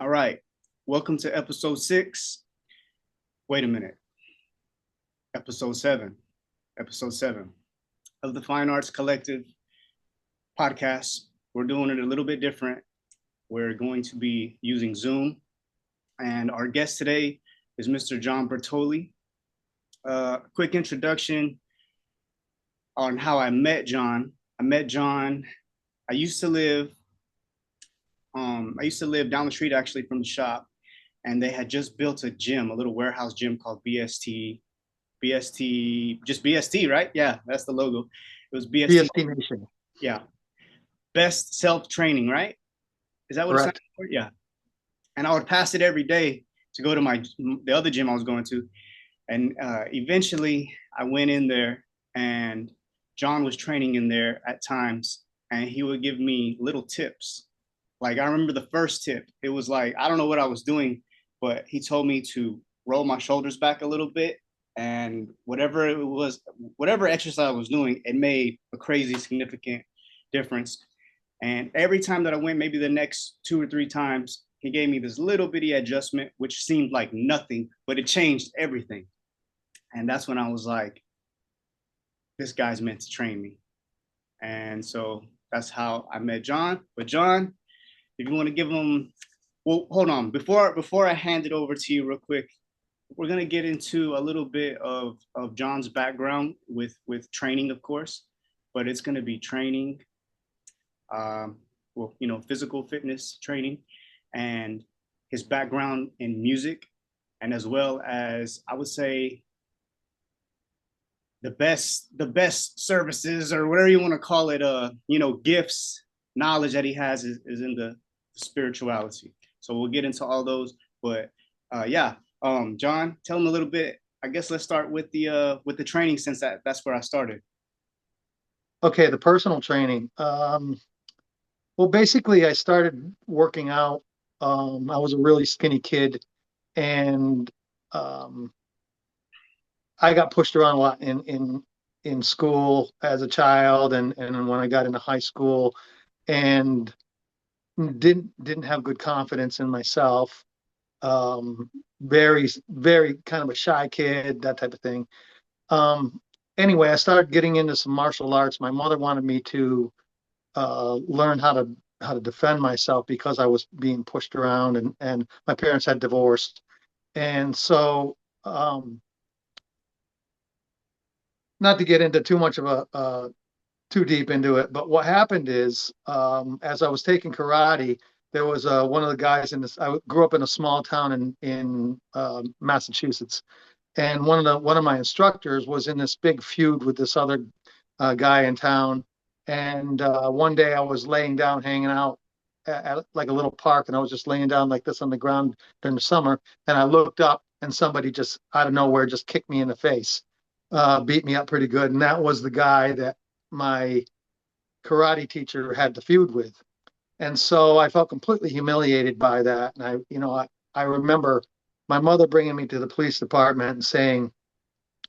All right. Welcome to episode 6. Wait a minute. Episode 7. Episode 7 of the Fine Arts Collective podcast. We're doing it a little bit different. We're going to be using Zoom. And our guest today is Mr. John Bertoli. Quick introduction on how I met John. I used to live down the street actually from the shop, and they had just built a gym, a little warehouse gym called just BST, right? Yeah, that's the logo. It was BST. BST Nation. Yeah, best self training, right? Is that what it stands Correct. for? Yeah. And I would pass it every day to go to the other gym I was going to, and eventually I went in there, and John was training in there at times, and he would give me little tips. Like I remember the first tip. It was like I don't know what I was doing, but he told me to roll my shoulders back a little bit, and whatever it was, whatever exercise I was doing, it made a crazy significant difference. And every time that I went, maybe the next 2 or 3 times, he gave me this little bitty adjustment, which seemed like nothing, but it changed everything. And that's when I was like, this guy's meant to train me. And so that's how I met John. But John, if you want to give him, well, hold on. Before I hand it over to you real quick, we're gonna get into a little bit of John's background with training, of course, but it's gonna be training, physical fitness training, and his background in music, and as well as I would say the best services or whatever you want to call it, gifts, knowledge that he has is in the spirituality. So we'll get into all those, but yeah, John, tell him a little bit. I guess let's start with the training since that's where I started. Okay, the personal training. Well, basically, I started working out. I was a really skinny kid, and um, I got pushed around a lot in school as a child, and when I got into high school, and didn't have good confidence in myself. Very very kind of a shy kid, that type of thing. Um, anyway, I started getting into some martial arts. My mother wanted me to learn how to defend myself because I was being pushed around, and my parents had divorced, and so not to get into too much of a too deep into it, but what happened is, as I was taking karate, there was one of the guys in this. I grew up in a small town in Massachusetts, and one of my instructors was in this big feud with this other guy in town. And one day I was laying down, hanging out at like a little park, and I was just laying down like this on the ground during the summer, and I looked up, and somebody just out of nowhere just kicked me in the face, beat me up pretty good, and that was the guy that my karate teacher had the feud with. And so I felt completely humiliated by that. And I remember my mother bringing me to the police department and saying,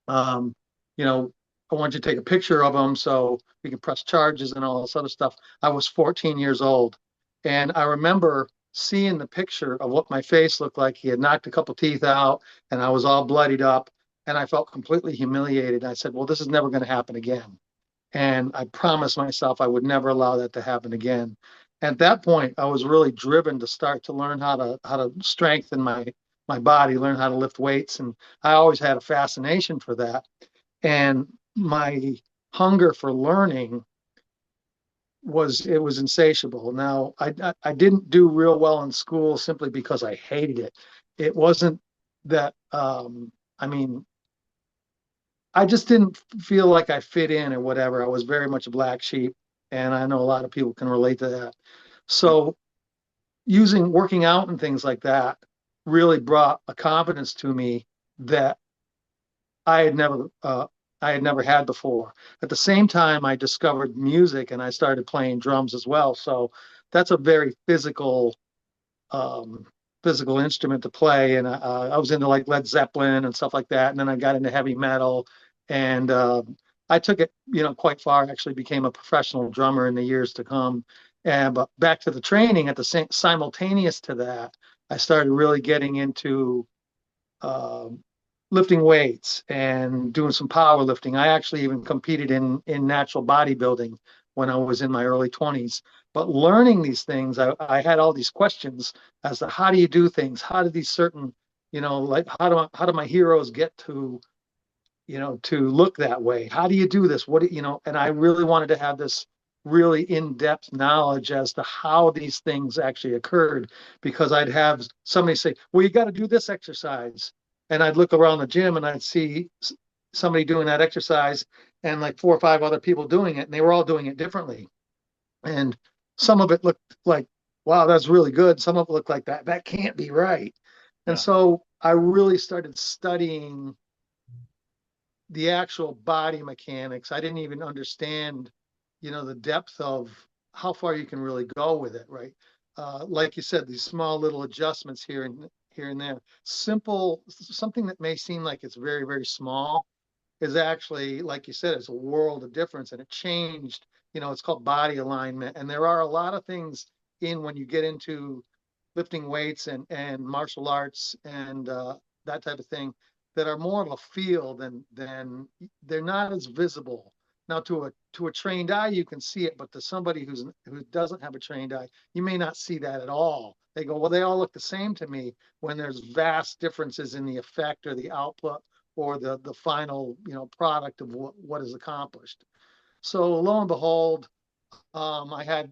um, you know, I want you to take a picture of him so we can press charges and all this other stuff. I was 14 years old. And I remember seeing the picture of what my face looked like. He had knocked a couple teeth out, and I was all bloodied up. And I felt completely humiliated. I said, well, this is never going to happen again. And I promised myself I would never allow that to happen again. At that point, I was really driven to start to learn how to strengthen my body, learn how to lift weights, and I always had a fascination for that. And my hunger for learning was insatiable. Now, I didn't do real well in school simply because I hated it. It wasn't that I mean, I just didn't feel like I fit in or whatever. I was very much a black sheep, and I know a lot of people can relate to that. So using working out and things like that really brought a confidence to me that I had never I had never had before. At the same time, I discovered music and I started playing drums as well. So that's a very um, physical instrument to play. And I was into like Led Zeppelin and stuff like that. And then I got into heavy metal, and I took it, quite far. I actually became a professional drummer in the years to come. And but back to the training, at the same simultaneous to that, I started really getting into um, lifting weights and doing some powerlifting. I actually even competed in natural bodybuilding when I was in my early 20s. But learning these things, I had all these questions as to how do you do things? How do these certain, like how do my heroes get to, to look that way? How do you do this? And I really wanted to have this really in-depth knowledge as to how these things actually occurred, because I'd have somebody say, well, you got to do this exercise. And I'd look around the gym and I'd see somebody doing that exercise and like 4 or 5 other people doing it, and they were all doing it differently. And some of it looked like, wow, that's really good. Some of it looked like that can't be right. And Yeah. so I really started studying the actual body mechanics. I didn't even understand, the depth of how far you can really go with it, right? Like you said, these small little adjustments here and there. Simple, something that may seem like it's very, very small is actually, like you said, it's a world of difference, and it changed. It's called body alignment, and there are a lot of things in when you get into lifting weights and martial arts and that type of thing that are more of a feel than they're not as visible. Now to a trained eye, you can see it, but to somebody who doesn't have a trained eye, you may not see that at all. They go, well, they all look the same to me, when there's vast differences in the effect or the output or the final product of what is accomplished. So lo and behold, I had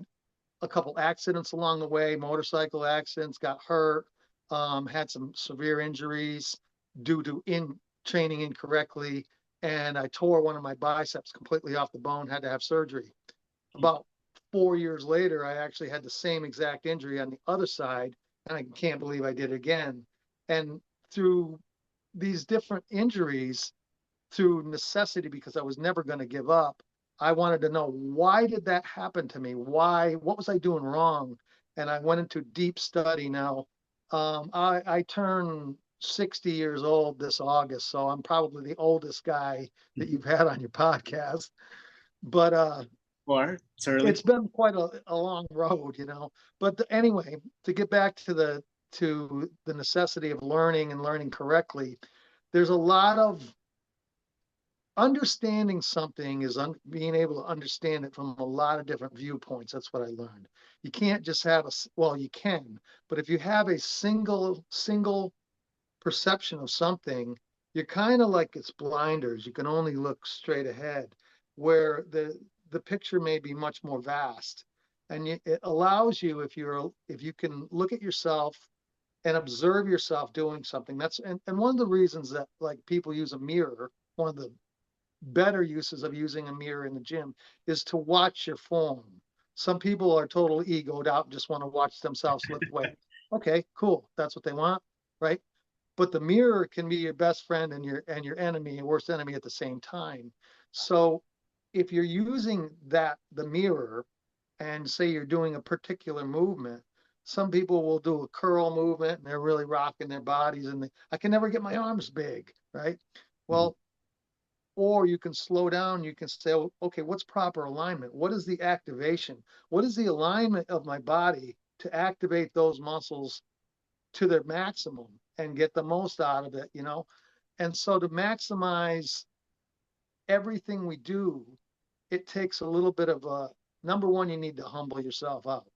a couple accidents along the way, motorcycle accidents, got hurt, had some severe injuries due to training incorrectly. And I tore one of my biceps completely off the bone, had to have surgery. About 4 years later, I actually had the same exact injury on the other side, and I can't believe I did it again. And through these different injuries, through necessity, because I was never going to give up, I wanted to know, why did that happen to me? What was I doing wrong? And I went into deep study. Now, I turn 60 years old this August, so I'm probably the oldest guy that you've had on your podcast. But Or it's early. it's been quite a long road, But anyway, to get back to the necessity of learning and learning correctly, there's a lot of understanding something is being able to understand it from a lot of different viewpoints. That's what I learned. You can't just have well, you can, but if you have a single perception of something, you're kind of like it's blinders. You can only look straight ahead, where the picture may be much more vast. And it allows you, if you can look at yourself and observe yourself doing something. And one of the reasons that like people use a mirror, one of the better uses of using a mirror in the gym is to watch your form. Some people are totally egoed out and just want to watch themselves lift weight. Okay, cool. That's what they want, right? But the mirror can be your best friend and your enemy and worst enemy at the same time. So if you're using the mirror, and say you're doing a particular movement, some people will do a curl movement and they're really rocking their bodies, and I can never get my arms big, right? Well, or you can slow down. You can say, oh, okay, what's proper alignment? What is the activation? What is the alignment of my body to activate those muscles to their maximum and get the most out of it? And so to maximize everything we do, it takes a little bit of number one, you need to humble yourself out.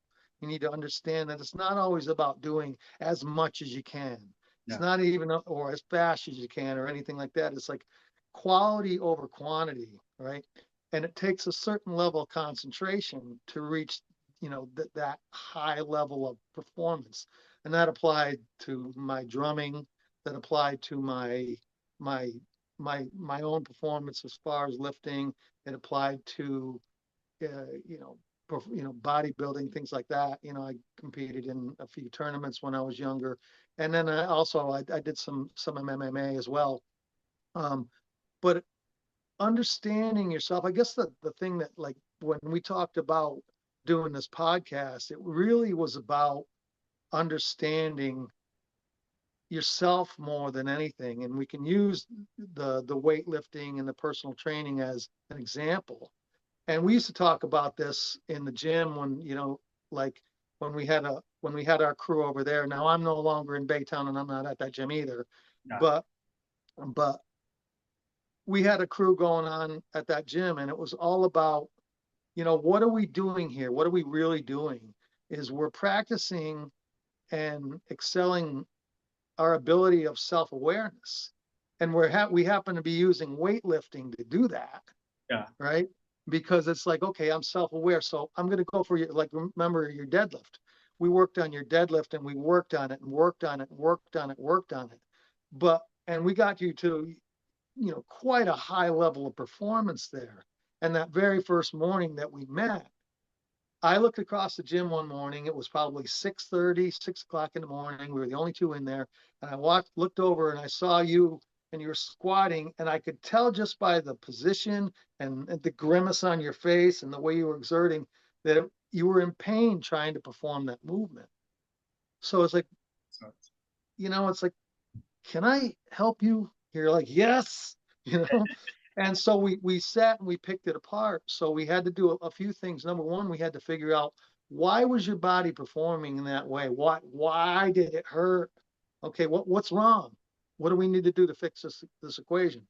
You need to understand that it's not always about doing as much as you can. It's Yeah. not even, or as fast as you can or anything like that. It's like quality over quantity, right? And it takes a certain level of concentration to reach, that high level of performance. And that applied to my drumming, that applied to my my own performance as far as lifting. It applied to you know bodybuilding, things like that. I competed in a few tournaments when I was younger, and then I did some MMA as well. um, but understanding yourself, I guess the thing that, like, when we talked about doing this podcast, it really was about understanding yourself more than anything. And we can use the weightlifting and the personal training as an example. And we used to talk about this in the gym when, like, when we had our crew over there. Now I'm no longer in Baytown and I'm not at that gym either, Yeah. but we had a crew going on at that gym, and it was all about, what are we doing here? What are we really doing? Is we're practicing and excelling our ability of self-awareness. And we happen to be using weightlifting to do that. Yeah. Right? Because it's like, okay, I'm self-aware. So I'm going to go for your, like, remember your deadlift. We worked on your deadlift and we worked on it and worked on it, and worked on it, worked on it. And we got you to, quite a high level of performance there. And that very first morning that we met, I looked across the gym one morning. It was probably 6:30, 6 o'clock in the morning. We were the only two in there. And I looked over and I saw you and you were squatting. And I could tell just by the position and the grimace on your face and the way you were exerting that you were in pain trying to perform that movement. So it's like, it's like, can I help you? You're like, yes, And so we sat and we picked it apart. So we had to do a few things. Number one, we had to figure out, why was your body performing in that way? Why did it hurt? Okay, what's wrong? What do we need to do to fix this equation?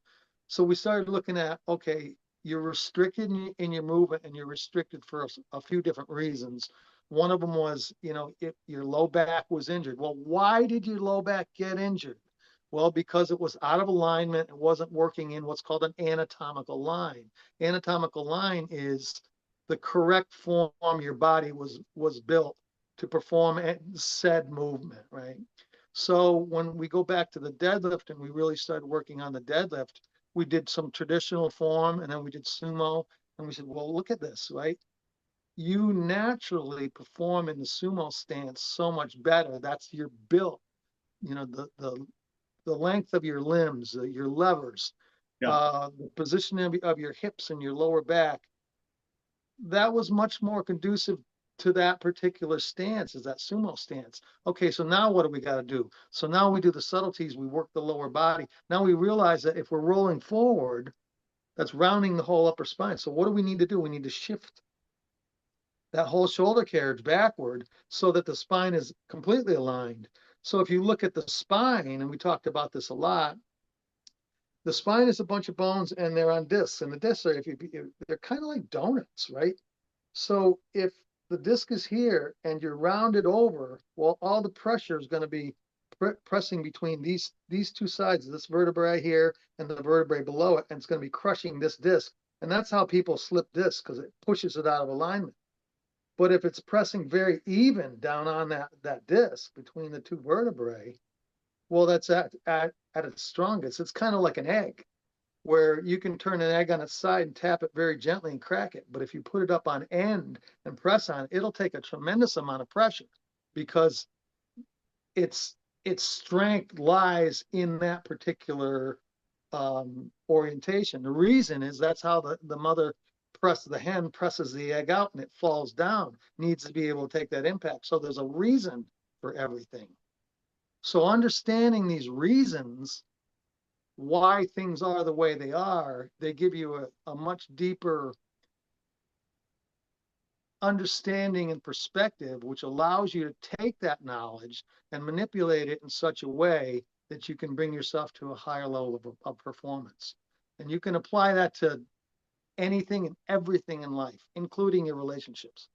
So we started looking at, okay, you're restricted in your movement, and you're restricted for a few different reasons. One of them was, if your low back was injured. Well, why did your low back get injured? Well, because it was out of alignment. It wasn't working in what's called an anatomical line. Anatomical line is the correct form your body was built to perform said movement, right? So when we go back to the deadlift and we really started working on the deadlift, we did some traditional form and then we did sumo, and we said, well, look at this, right? You naturally perform in the sumo stance so much better. That's your built, the length of your limbs, your levers, Yeah. the position of your hips and your lower back. That was much more conducive to that particular stance, is that sumo stance. Okay, so now what do we got to do? So now we do the subtleties, we work the lower body. Now we realize that if we're rolling forward, that's rounding the whole upper spine. So what do we need to do? We need to shift that whole shoulder carriage backward so that the spine is completely aligned. So if you look at the spine, and we talked about this a lot, the spine is a bunch of bones and they're on discs. And the discs are, they're kind of like donuts, right? So if the disc is here and you're rounded over, well, all the pressure is going to be pressing between these two sides, this vertebrae here and the vertebrae below it, and it's going to be crushing this disc. And that's how people slip discs, because it pushes it out of alignment. But if it's pressing very even down on that disc between the two vertebrae, well, that's at its strongest. It's kind of like an egg, where you can turn an egg on its side and tap it very gently and crack it. But if you put it up on end and press on it, it'll take a tremendous amount of pressure, because its strength lies in that particular orientation. The reason is that's how the hen presses the egg out and it falls down. Needs to be able to take that impact. So there's a reason for everything. So understanding these reasons why things are the way they are, they give you a much deeper understanding and perspective, which allows you to take that knowledge and manipulate it in such a way that you can bring yourself to a higher level of performance. And you can apply that to anything and everything in life, including your relationships.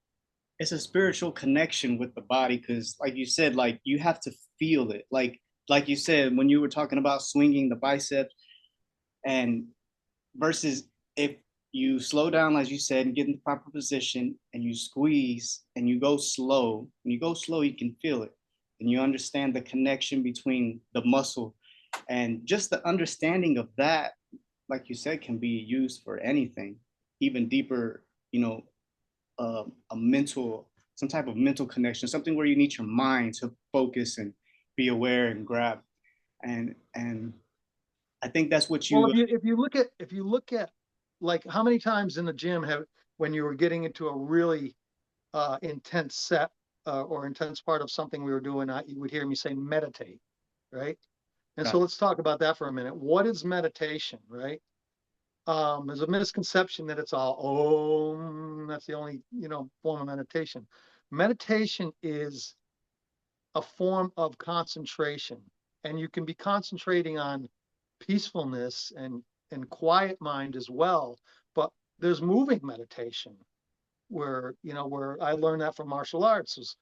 It's a spiritual connection with the body, because like you said, like you have to feel it. Like you said, when you were talking about swinging the biceps, and versus if you slow down, as you said, and get in the proper position and you squeeze and you go slow, when you go slow, you can feel it. And you understand the connection between the muscle, and just the understanding of that, like you said, can be used for anything, even deeper, some type of mental connection, something where you need your mind to focus and be aware and grab. And I think that's what Well, you. if you look at like how many times in the gym when you were getting into a really intense set or intense part of something we were doing, you would hear me say meditate, right? And so let's talk about that for a minute. What is meditation, right? There's a misconception that it's all Om. That's the only form of meditation. Meditation is a form of concentration, and you can be concentrating on peacefulness and quiet mind as well. But there's moving meditation where, where I learned that from martial arts is,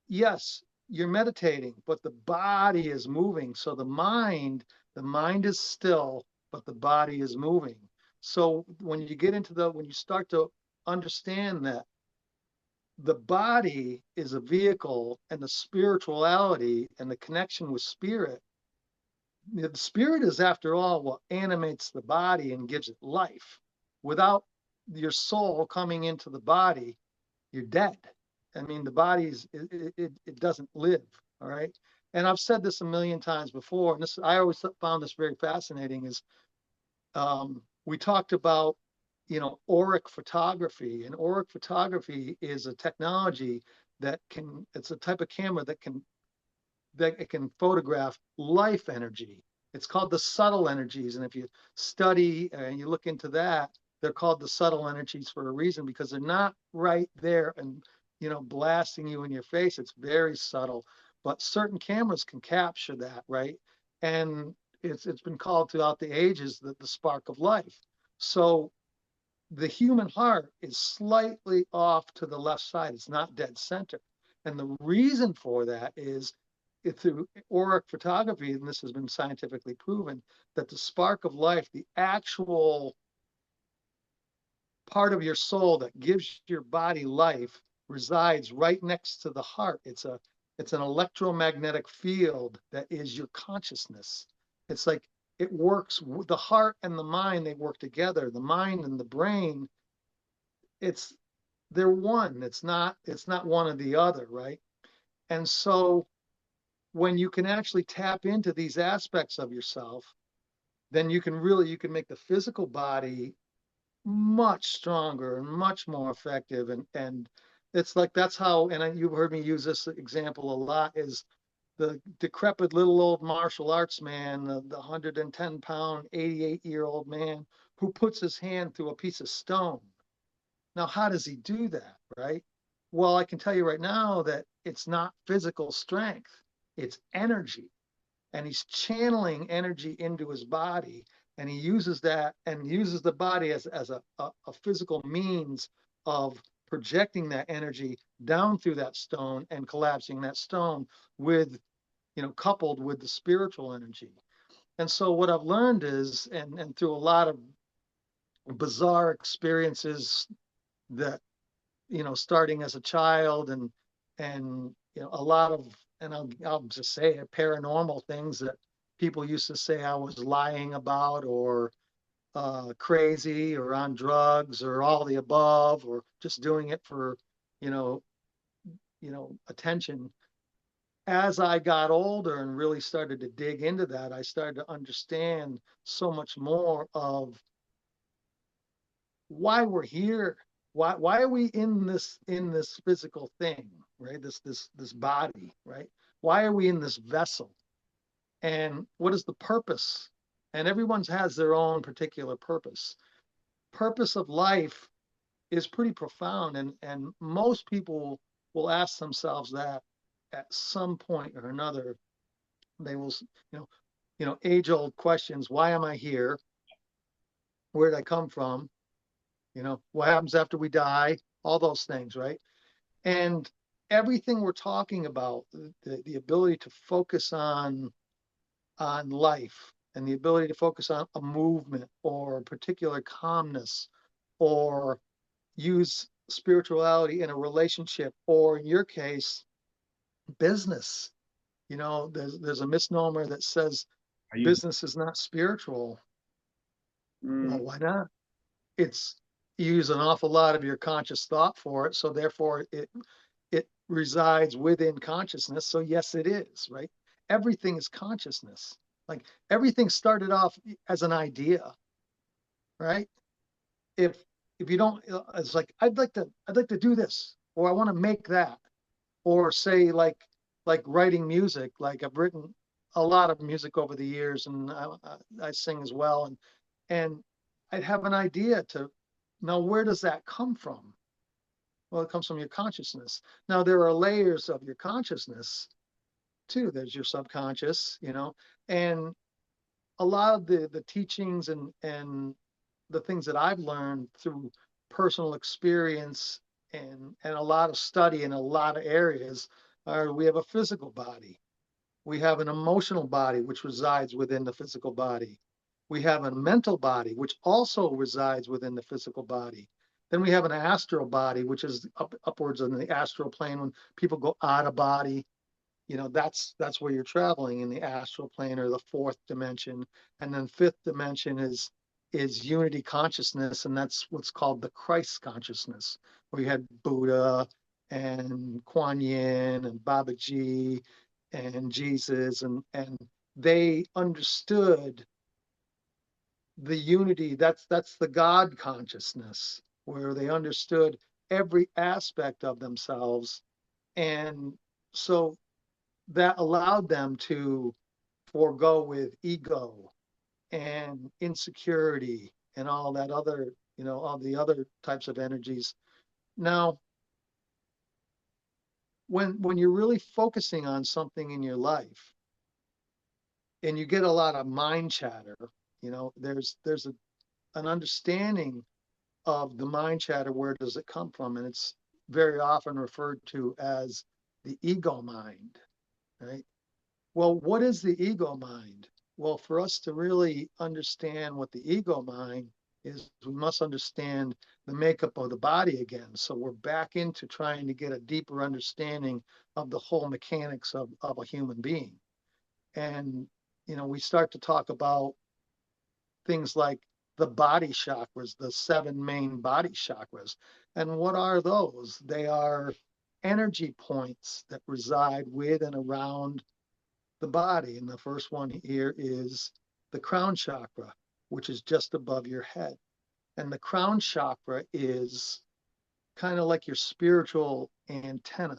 yes, you're meditating, but the body is moving. So the mind is still, but the body is moving. So when you get into when you start to understand that the body is a vehicle and the spirituality and the connection with spirit, the spirit is, after all, what animates the body and gives it life. Without your soul coming into the body, you're dead. I mean, the body's it doesn't live. All right. And I've said this a million times before, and this I always found this very fascinating. Is we talked about auric photography, and auric photography is a technology it's a type of camera that it can photograph life energy. It's called the subtle energies. And if you study and you look into that, they're called the subtle energies for a reason, because they're not right there and, blasting you in your face. It's very subtle, but certain cameras can capture that, right? And it's been called throughout the ages the spark of life. So the human heart is slightly off to the left side. It's not dead center. And the reason for that is through auric photography, and this has been scientifically proven, that the spark of life, the actual part of your soul that gives your body life, resides right next to the heart. It's an electromagnetic field that is your consciousness. It's like it works, the heart and the mind, they work together. The mind and the brain, they're one. It's not one or the other, right? And so when you can actually tap into these aspects of yourself, then you can make the physical body much stronger and much more effective. And it's like, that's how, and you've heard me use this example a lot, is the decrepit little old martial arts man, the 110-pound, 88-year-old man who puts his hand through a piece of stone. Now, how does he do that, right? Well, I can tell you right now that it's not physical strength, it's energy. And he's channeling energy into his body. And he uses that and uses the body as a physical means of projecting that energy down through that stone and collapsing that stone with, coupled with the spiritual energy. And so what I've learned is, and through a lot of bizarre experiences that, starting as a child and a lot of, and I'll just say it, paranormal things that people used to say I was lying about, or crazy, or on drugs, or all the above, or just doing it for, you know, attention. As I got older and really started to dig into that, I started to understand so much more of why we're here. Why are we in this physical thing, right? This body, right? Why are we in this vessel? And what is the purpose? And everyone's has their own particular purpose. Purpose of life is pretty profound, and most people will ask themselves that at some point or another. They will, age-old questions: why am I here? Where did I come from? What happens after we die? All those things, right? And everything we're talking about, the ability to focus on life, and the ability to focus on a movement or a particular calmness, or use spirituality in a relationship, or in your case, business. There's a misnomer that says business is not spiritual. Well, why not? It's You use an awful lot of your conscious thought for it, so therefore it resides within consciousness. So yes, it is, right? Everything is consciousness. Like, everything started off as an idea, right? If you don't, it's like, I'd like to do this, or I want to make that, or say, like writing music. Like, I've written a lot of music over the years, and I sing as well, and I'd have an idea to, now where does that come from? Well, it comes from your consciousness. Now, there are layers of your consciousness too. There's your subconscious, and a lot of the teachings and the things that I've learned through personal experience and a lot of study in a lot of areas are we have a physical body. We have an emotional body, which resides within the physical body. We have a mental body, which also resides within the physical body. Then we have an astral body, which is upwards in the astral plane. When people go out of body, that's where you're traveling in the astral plane or the fourth dimension. And then fifth dimension is unity consciousness, and that's what's called the Christ consciousness, where you had Buddha and Kuan Yin and Babaji and Jesus, and they understood the unity. That's the God consciousness, where they understood every aspect of themselves. And so that allowed them to forego with ego and insecurity and all that other, all the other types of energies. Now, when you're really focusing on something in your life and you get a lot of mind chatter, there's an understanding of the mind chatter. Where does it come from? And it's very often referred to as the ego mind, right? Well, what is the ego mind? Well, for us to really understand what the ego mind is, we must understand the makeup of the body again. So we're back into trying to get a deeper understanding of the whole mechanics of a human being. And, we start to talk about things like the body chakras, the 7 main body chakras. And what are those? They are energy points that reside with and around the body. And the first one here is the crown chakra, which is just above your head. And the crown chakra is kind of like your spiritual antenna.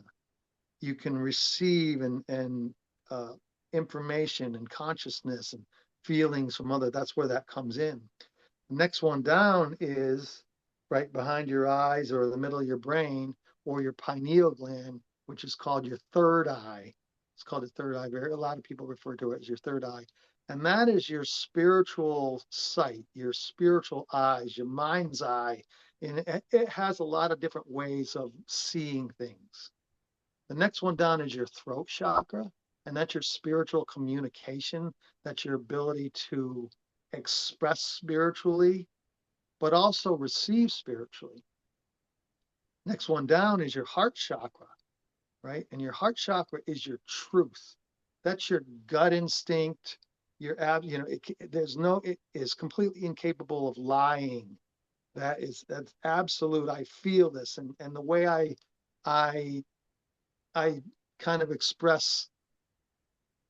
You can receive and information and consciousness and feelings from other. That's where that comes in. The next one down is right behind your eyes or the middle of your brain, or your pineal gland, which is called your third eye. It's called a third eye. A lot of people refer to it as your third eye. And that is your spiritual sight, your spiritual eyes, your mind's eye. And it has a lot of different ways of seeing things. The next one down is your throat chakra, and that's your spiritual communication. That's your ability to express spiritually, but also receive spiritually. Next one down is your heart chakra, right? And your heart chakra is your truth. That's your gut instinct. It is completely incapable of lying. That's absolute. I feel this, and the way I kind of express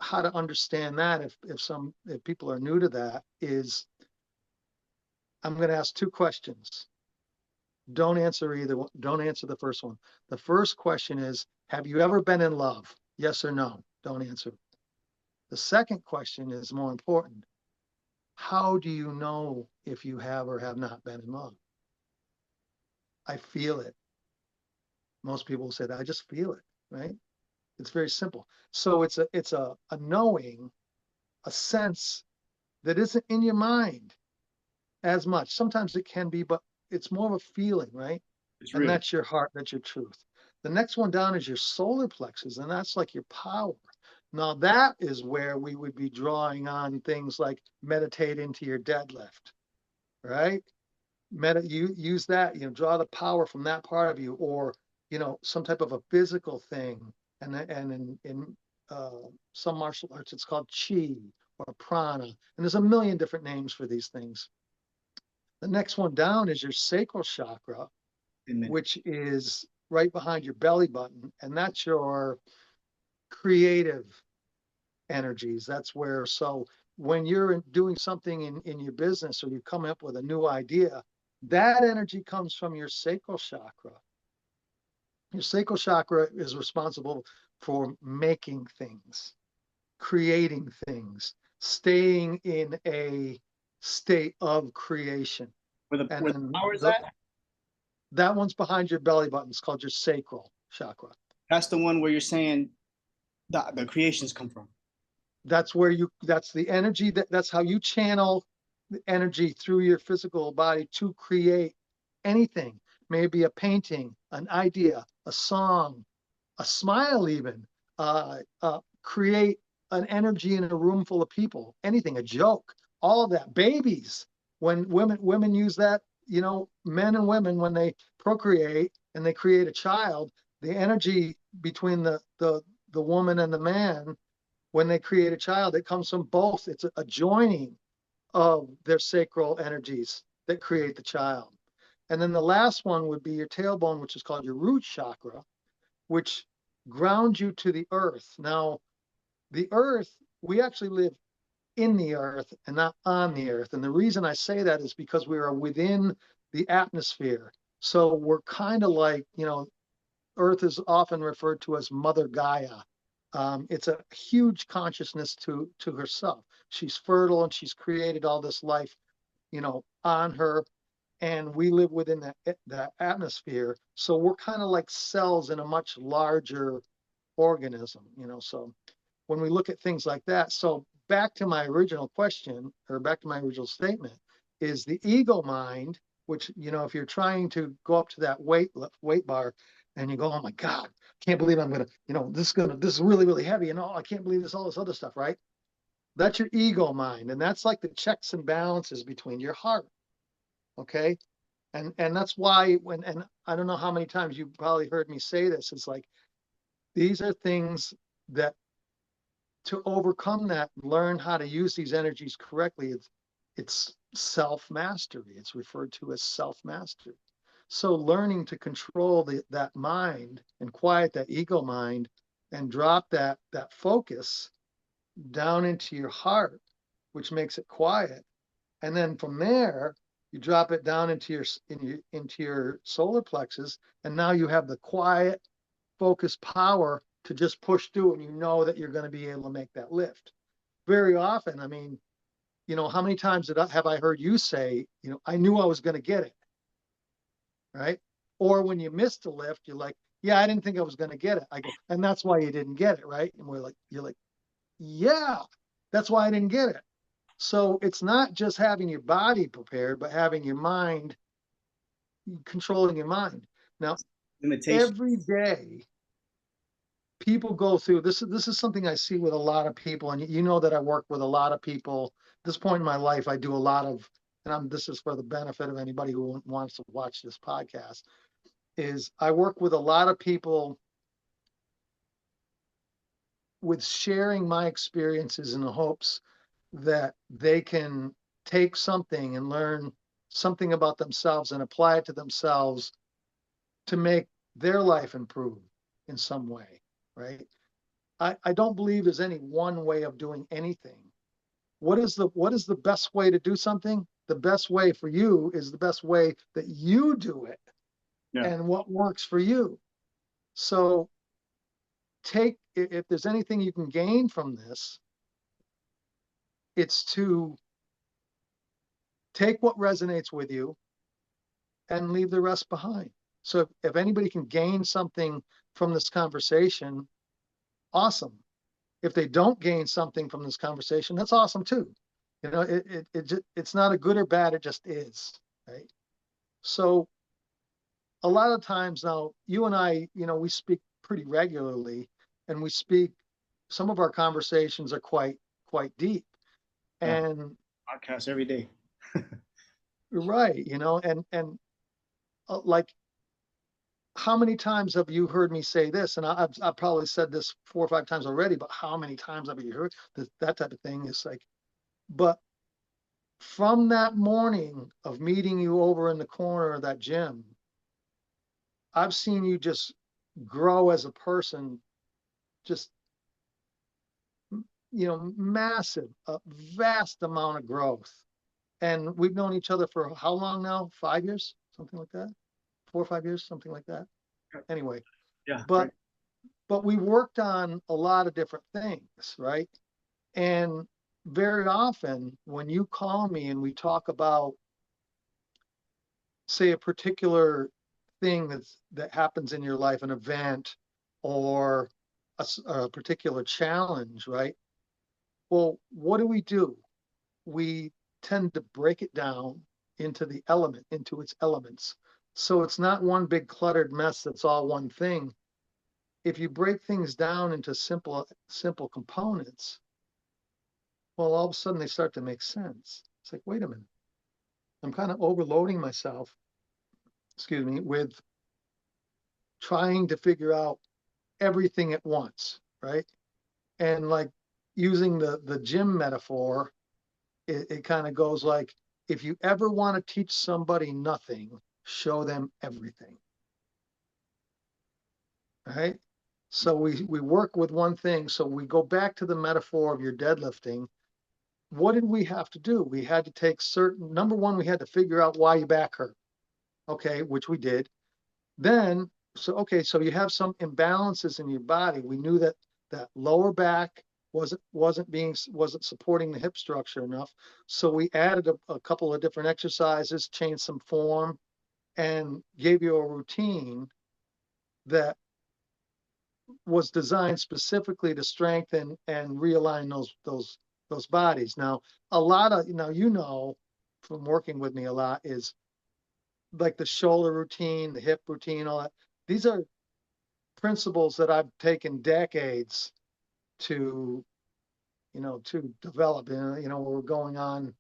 how to understand that, if people are new to that, is I'm going to ask 2 questions. Don't answer either one. Don't answer the first one. The first question is, have you ever been in love? Yes or no? Don't answer. The second question is more important. How do you know if you have or have not been in love? I feel it. Most people say that. I just feel it, right? It's very simple. So it's a knowing, a sense that isn't in your mind as much. Sometimes it can be, but it's more of a feeling, right? It's And real. that's your heart, that's your truth. The next one down is your solar plexus, and that's like your power. Now that is where we would be drawing on things like meditate into your deadlift, right? You use that, draw the power from that part of you, or some type of a physical thing. And in some martial arts, it's called chi or prana, and there's a million different names for these things. The next one down is your sacral chakra, Amen. which is right behind your belly button, and that's your creative energies. That's where, so when you're doing something in your business, or you come up with a new idea, that energy comes from your sacral chakra. Your sacral chakra is responsible for making things, creating things, staying in a state of creation. Where the And where the then power is at? That one's behind your belly button. It's called your sacral chakra. That's the one where you're saying the creations come from. That's where that's the energy, that's how you channel the energy through your physical body to create anything. Maybe a painting, an idea, a song, a smile even, create an energy in a room full of people, anything, a joke, all of that. Babies, when women use that, you know, men and women, when they procreate and they create a child, the energy between the woman and the man, when they create a child, it comes from both. It's a joining of their sacral energies that create the child. And then the last one would be your tailbone, which is called your root chakra, which grounds you to the earth. Now, the earth, we actually live in the earth and not on the earth. And the reason I say that is because we are within the atmosphere. So we're kind of like, you know, earth is often referred to as Mother Gaia. It's a huge consciousness to herself. She's fertile and she's created all this life, you know, on her, and we live within that atmosphere. So we're kind of like cells in a much larger organism, you know. So when we look at things like that, so back to my original question, or back to my original statement, is the ego mind, which, you know, if you're trying to go up to that weight bar and you go, oh my God, can't believe I'm gonna, you know, this is really, really heavy, and oh, I can't believe this, all this other stuff, right? That's your ego mind. And that's like the checks and balances between your heart. Okay. And that's why and I don't know how many times you probably heard me say this, it's like, these are things that, to overcome that, learn how to use these energies correctly, it's self-mastery. It's referred to as self-mastery. So learning to control that mind and quiet that ego mind and drop that focus down into your heart, which makes it quiet. And then from there, you drop it down into your solar plexus, and now you have the quiet, focused power to just push through, and you know that you're going to be able to make that lift. Very often, I mean, you know, how many times have I heard you say, you know, I knew I was going to get it, right? Or when you missed a lift, you're like, yeah, I didn't think I was going to get it. I go, and that's why you didn't get it, right? And you're like, yeah, that's why I didn't get it. So it's not just having your body prepared, but having your mind, controlling your mind. Now, Limitation. every day, people go through this. This is something I see with a lot of people, and you know that I work with a lot of people. At this point in my life, I do a lot of, and this is for the benefit of anybody who wants to watch this podcast, is I work with a lot of people with sharing my experiences in the hopes that they can take something and learn something about themselves and apply it to themselves to make their life improve in some way, right? I don't believe there's any one way of doing anything. What is the best way to do something? The best way for you is the best way that you do it, Yeah. and what works for you. So if there's anything you can gain from this, it's to take what resonates with you and leave the rest behind. So if anybody can gain something from this conversation, awesome. If they don't gain something from this conversation, that's awesome too. You know, it's not a good or bad, it just is, right? So a lot of times now, you and I, you know, we speak pretty regularly, and some of our conversations are quite deep. Yeah. And Podcast every day. right, you know, and like, how many times have you heard me say this? And I've probably said this 4 or 5 times already, but how many times have you heard that type of thing? Is like, but from that morning of meeting you over in the corner of that gym, I've seen you just grow as a person, just, you know, massive, a vast amount of growth. And we've known each other for how long now? 5 years, something like that. 4 or 5 years, something like that. Anyway, Yeah. but Right. we worked on a lot of different things, right? And very often when you call me and we talk about, say, a particular thing that happens in your life, an event or a particular challenge, right? Well, what do? We tend to break it down into its elements. So it's not one big cluttered mess that's all one thing. If you break things down into simple components, well, all of a sudden they start to make sense. It's like, wait a minute, I'm kind of overloading myself, excuse me, with trying to figure out everything at once, right? And like using the gym metaphor, it kind of goes like, if you ever want to teach somebody nothing, show them everything. Right? So we work with one thing. So we go back to the metaphor of your deadlifting. What did we have to do? We had to take number one, we had to figure out why your back hurt. Okay, which we did. Then, so you have some imbalances in your body. We knew that lower back wasn't supporting the hip structure enough. So we added a couple of different exercises, changed some form, and gave you a routine that was designed specifically to strengthen and realign those bodies. Now, from working with me a lot, is like the shoulder routine, the hip routine, all that. These are principles that I've taken decades to develop. We're going on,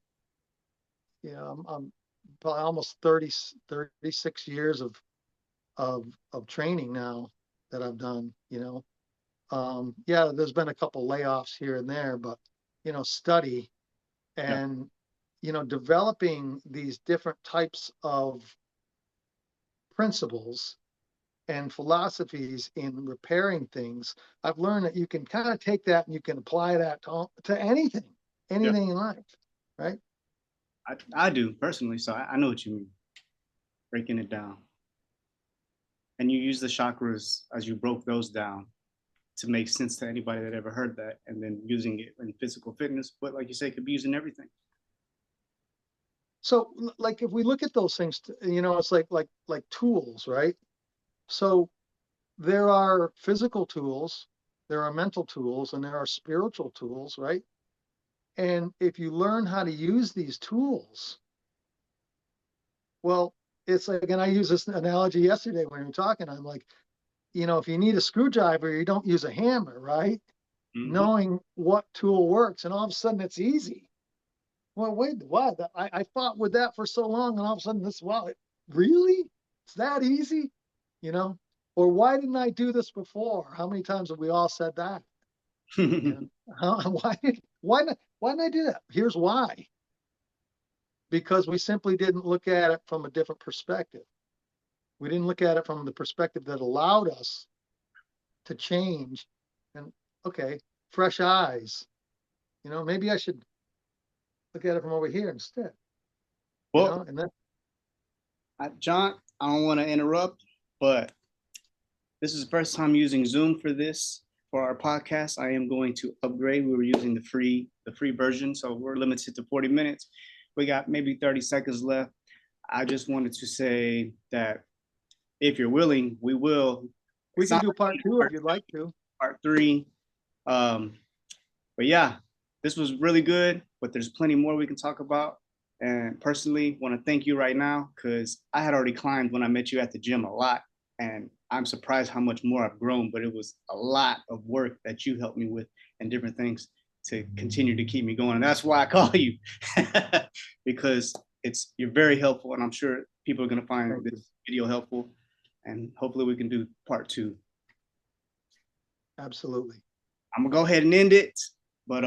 I'm probably almost 36 years of training now that I've done. Yeah, there's been a couple layoffs here and there, but study and developing these different types of principles and philosophies in repairing things. I've learned that you can kind of take that and you can apply that to anything in life, right? I do personally, so I know what you mean, breaking it down. And you use the chakras as you broke those down to make sense to anybody that ever heard that, and then using it in physical fitness, but like you say, it could be used in everything. So like if we look at those things, it's like tools, right? So there are physical tools, there are mental tools, and there are spiritual tools, right? And if you learn how to use these tools, well, it's like, and I used this analogy yesterday when we were talking, I'm like, if you need a screwdriver, you don't use a hammer, right? Mm-hmm. Knowing what tool works, and all of a sudden it's easy. Well, wait, what? I fought with that for so long, and all of a sudden really? It's that easy? Or why didn't I do this before? How many times have we all said that? Why didn't I do that? Here's why. Because we simply didn't look at it from a different perspective. We didn't look at it from the perspective that allowed us to change. And okay, fresh eyes. Maybe I should look at it from over here instead. Well, and then John, I don't want to interrupt, but this is the first time using Zoom for our podcast. I am going to upgrade. We were using the free version, so we're limited to 40 minutes. We got maybe 30 seconds left. I just wanted to say that if you're willing, we can do part 2 if you'd like to. Part 3. But yeah, this was really good, but there's plenty more we can talk about. And personally, want to thank you right now, because I had already climbed when I met you at the gym a lot. And I'm surprised how much more I've grown, but it was a lot of work that you helped me with and different things to continue to keep me going. And that's why I call you, because you're very helpful. And I'm sure people are going to find this video helpful. And hopefully we can do part 2. Absolutely. I'm going to go ahead and end it. But